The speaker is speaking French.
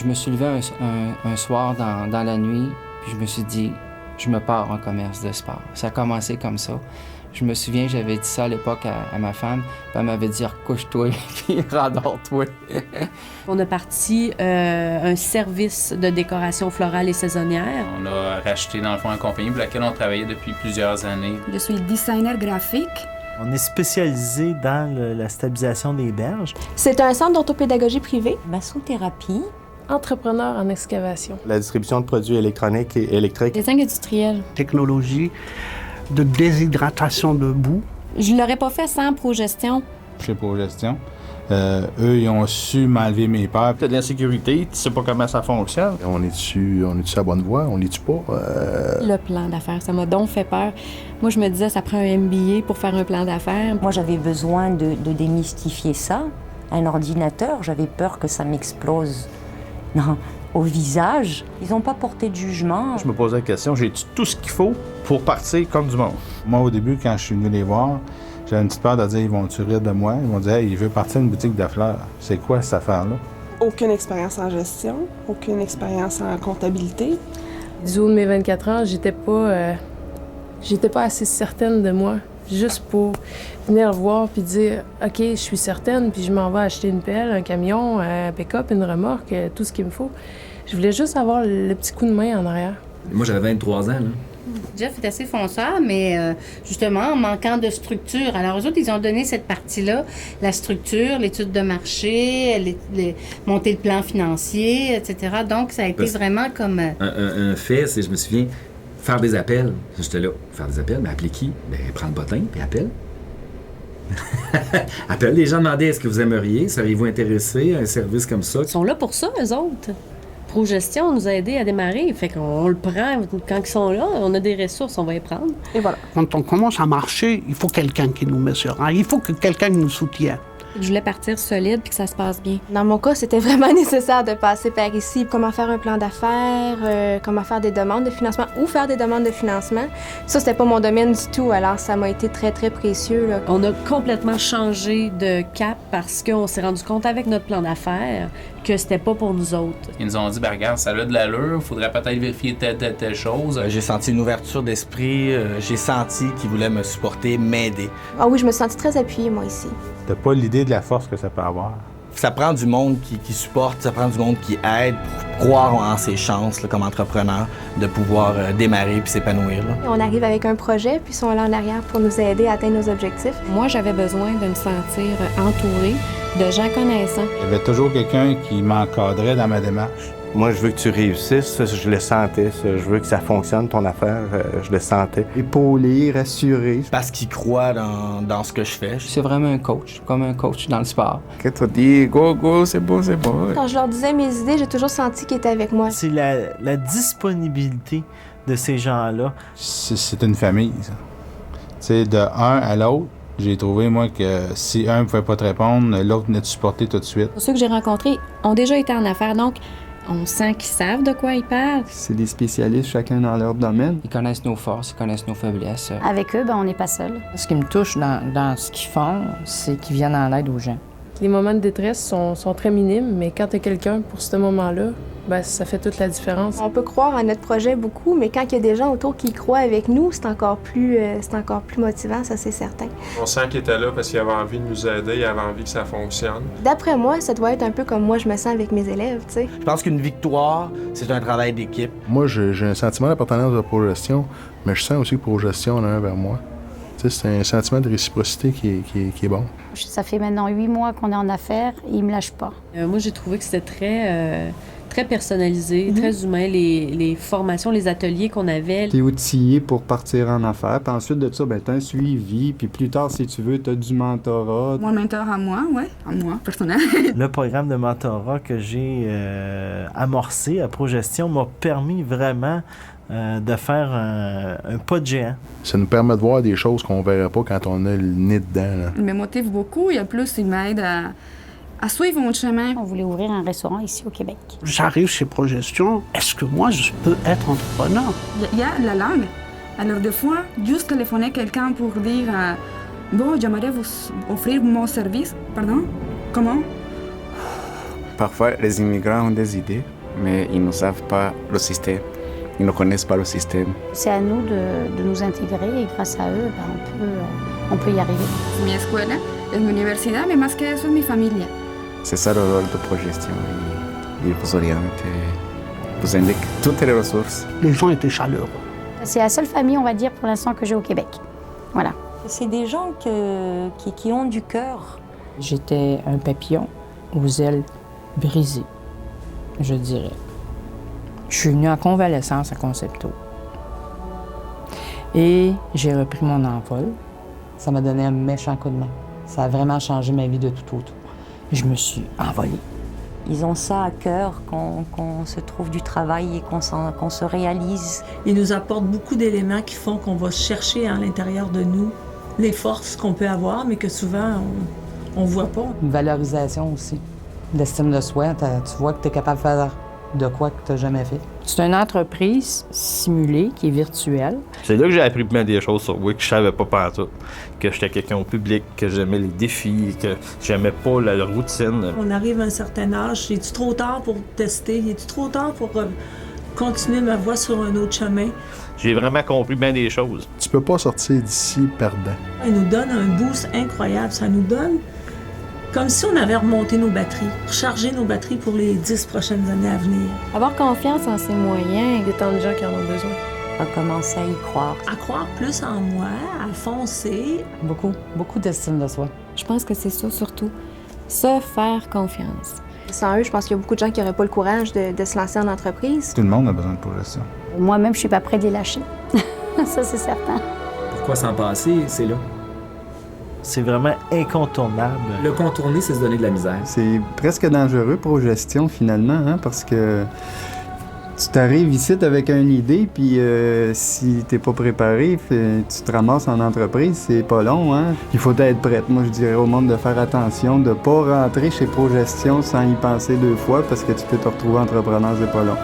me suis levé un soir dans la nuit, puis je me suis dit, je me pars en commerce de sport. Ça a commencé comme ça. Je me souviens, j'avais dit ça à l'époque à ma femme, puis elle m'avait dit « recouche-toi, puis rendors-toi ». On a parti un service de décoration florale et saisonnière. On a racheté, dans le fond, une compagnie pour laquelle on travaillait depuis plusieurs années. Je suis designer graphique. On est spécialisé dans la stabilisation des berges. C'est un centre d'orthopédagogie privée. Massothérapie. Entrepreneur en excavation. La distribution de produits électroniques et électriques. Design industriel. Technologie de déshydratation de boue. Je ne l'aurais pas fait sans Progestion. Chez Progestion, eux, ils ont su m'enlever mes peurs. T'as de l'insécurité, tu sais pas comment ça fonctionne. On est-tu à bonne voie? On n'est-tu pas? Le plan d'affaires, ça m'a donc fait peur. Moi, je me disais, ça prend un MBA pour faire un plan d'affaires. Moi, j'avais besoin de démystifier ça. Un ordinateur, j'avais peur que ça m'explose au visage. Ils n'ont pas porté de jugement. Je me posais la question, j'ai tout ce qu'il faut pour partir comme du monde? Moi, au début, quand je suis venu les voir, j'avais une petite peur de dire, ils vont-tu rire de moi? Ils vont dire, hey, il veut partir d'une boutique de fleurs. C'est quoi cette affaire-là? Aucune expérience en gestion, aucune expérience en comptabilité. Du haut de mes 24 ans, j'étais pas assez certaine de moi. Juste pour venir voir puis dire « OK, je suis certaine, puis je m'en vais acheter une pelle, un camion, un pick-up, une remorque, tout ce qu'il me faut. » Je voulais juste avoir le petit coup de main en arrière. Moi, j'avais 23 ans, là. Jeff est assez fonceur, mais justement, en manquant de structure. Alors, eux autres, ils ont donné cette partie-là, la structure, l'étude de marché, monter le plan financier, etc. Donc, ça a été vraiment comme... Un fait, c'est, je me souviens, faire des appels. J'étais là, faire des appels, mais appeler qui? Bien, prends le bottin, puis appelle. Appelle. Les gens demandaient, est-ce que vous aimeriez? Seriez-vous intéressé à un service comme ça? Ils sont là pour ça, eux autres. Progestion nous a aidés à démarrer. Fait qu'on le prend quand ils sont là. On a des ressources, on va les prendre. Et voilà. Quand on commence à marcher, il faut quelqu'un qui nous met sur rail. Il faut que quelqu'un nous soutienne. Je voulais partir solide puis que ça se passe bien. Dans mon cas, c'était vraiment nécessaire de passer par ici. Comment faire un plan d'affaires, comment faire des demandes de financement ou faire des demandes de financement. Ça, c'était pas mon domaine du tout, alors ça m'a été très, très précieux, là. On a complètement changé de cap parce qu'on s'est rendu compte avec notre plan d'affaires que c'était pas pour nous autres. Ils nous ont dit, ben regarde, ça a de l'allure, faudrait peut-être vérifier telle chose. J'ai senti une ouverture d'esprit, j'ai senti qu'ils voulaient me supporter, m'aider. Ah oui, je me suis sentie très appuyée, moi, ici. T'as pas l'idée de la force que ça peut avoir. Ça prend du monde qui supporte, ça prend du monde qui aide pour croire en ses chances là, comme entrepreneur, de pouvoir démarrer puis s'épanouir. Là. On arrive avec un projet, puis ils sont là en arrière pour nous aider à atteindre nos objectifs. Moi, j'avais besoin de me sentir entourée de gens connaissants. Il y avait toujours quelqu'un qui m'encadrait dans ma démarche. Moi, je veux que tu réussisses, je le sentais. Je veux que ça fonctionne, ton affaire, je le sentais. Épaulé, rassuré. Parce qu'il croit dans ce que je fais. C'est vraiment un coach, comme un coach dans le sport. Quand tu dis go, c'est beau. Quand je leur disais mes idées, j'ai toujours senti qu'ils étaient avec moi. C'est la disponibilité de ces gens-là. C'est une famille, ça. Tu sais, de un à l'autre, j'ai trouvé, moi, que si un ne pouvait pas te répondre, l'autre venait te supporter tout de suite. Ceux que j'ai rencontrés ont déjà été en affaires, donc on sent qu'ils savent de quoi ils parlent. C'est des spécialistes, chacun dans leur domaine. Ils connaissent nos forces, ils connaissent nos faiblesses. Avec eux, on n'est pas seul. Ce qui me touche dans ce qu'ils font, c'est qu'ils viennent en aide aux gens. Les moments de détresse sont très minimes, mais quand tu as quelqu'un pour ce moment-là, ben, ça fait toute la différence. On peut croire en notre projet beaucoup, mais quand il y a des gens autour qui y croient avec nous, c'est encore plus motivant, ça c'est certain. On sent qu'il était là parce qu'il avait envie de nous aider, il avait envie que ça fonctionne. D'après moi, ça doit être un peu comme moi je me sens avec mes élèves, tu sais. Je pense qu'une victoire, c'est un travail d'équipe. Moi, j'ai un sentiment d'appartenance à Progestion, mais je sens aussi que Progestion en a un vers moi. C'est un sentiment de réciprocité qui est bon. Ça fait maintenant 8 mois qu'on est en affaires et ils me lâchent pas. Moi, j'ai trouvé que c'était très personnalisé, très humain, les formations, les ateliers qu'on avait. T'es outillé pour partir en affaires, puis ensuite de ça, ben, t'as un suivi, puis plus tard, si tu veux, t'as du mentorat. Mon mentor à moi, personnel. Le programme de mentorat que j'ai amorcé à Progestion m'a permis vraiment de faire un pas de géant. Ça nous permet de voir des choses qu'on ne verrait pas quand on a le nez dedans. Là. Il me motive beaucoup et en plus, il m'aide à suivre mon chemin. On voulait ouvrir un restaurant ici au Québec. J'arrive chez Progestion, est-ce que moi, je peux être entrepreneur? Il y a la langue. Alors des fois, juste téléphoner quelqu'un pour dire « Bon, j'aimerais vous offrir mon service. » Pardon? Comment? Parfois, les immigrants ont des idées. mais ils ne savent pas le système. Ils ne connaissent pas le système. C'est à nous de nous intégrer et grâce à eux, on peut y arriver. Mi escuela es mi universidad, mais más que eso es mi familia. C'est ça le rôle de Progestion. Ils vous orientent et vous indiquent toutes les ressources. Les gens étaient chaleureux. C'est la seule famille, on va dire, pour l'instant que j'ai au Québec. Voilà. C'est des gens qui ont du cœur. J'étais un papillon aux ailes brisées, je dirais. Je suis venue en convalescence à Concepto. Et j'ai repris mon envol. Ça m'a donné un méchant coup de main. Ça a vraiment changé ma vie de tout autour. Je me suis envolée. Ils ont ça à cœur, qu'on se trouve du travail et qu'on se réalise. Ils nous apportent beaucoup d'éléments qui font qu'on va chercher à l'intérieur de nous les forces qu'on peut avoir, mais que souvent, on ne voit pas. Une valorisation aussi. L'estime de soi, tu vois que tu es capable de faire de quoi que tu n'as jamais fait. C'est une entreprise simulée qui est virtuelle. C'est là que j'ai appris bien des choses sur Wix que je savais pas pantoute. Que j'étais quelqu'un au public, que j'aimais les défis, que j'aimais pas la routine. On arrive à un certain âge, est-tu trop tard pour tester? Est-tu trop tard pour continuer ma voie sur un autre chemin? J'ai vraiment compris bien des choses. Tu peux pas sortir d'ici perdant. Il nous donne un boost incroyable. Ça nous donne comme si on avait remonté nos batteries, rechargé nos batteries pour les 10 prochaines années à venir. Avoir confiance en ses moyens. Il y a tant de gens qui en ont besoin. À commencer à y croire. À croire plus en moi, à foncer. Beaucoup d'estime de soi. Je pense que c'est ça surtout, se faire confiance. Sans eux, je pense qu'il y a beaucoup de gens qui n'auraient pas le courage de se lancer en entreprise. Tout le monde a besoin de Progestion. Moi-même, je suis pas prête de les lâcher. Ça, c'est certain. Pourquoi s'en passer? C'est là. C'est vraiment incontournable. Le contourner, c'est se donner de la misère. C'est presque dangereux, Progestion, finalement, hein, parce que tu t'arrives ici avec une idée, puis si t'es pas préparé, tu te ramasses en entreprise, c'est pas long, hein. Il faut être prête. Moi, je dirais au monde de faire attention, de pas rentrer chez Progestion sans y penser 2 fois, parce que tu peux te retrouver entrepreneur, c'est pas long.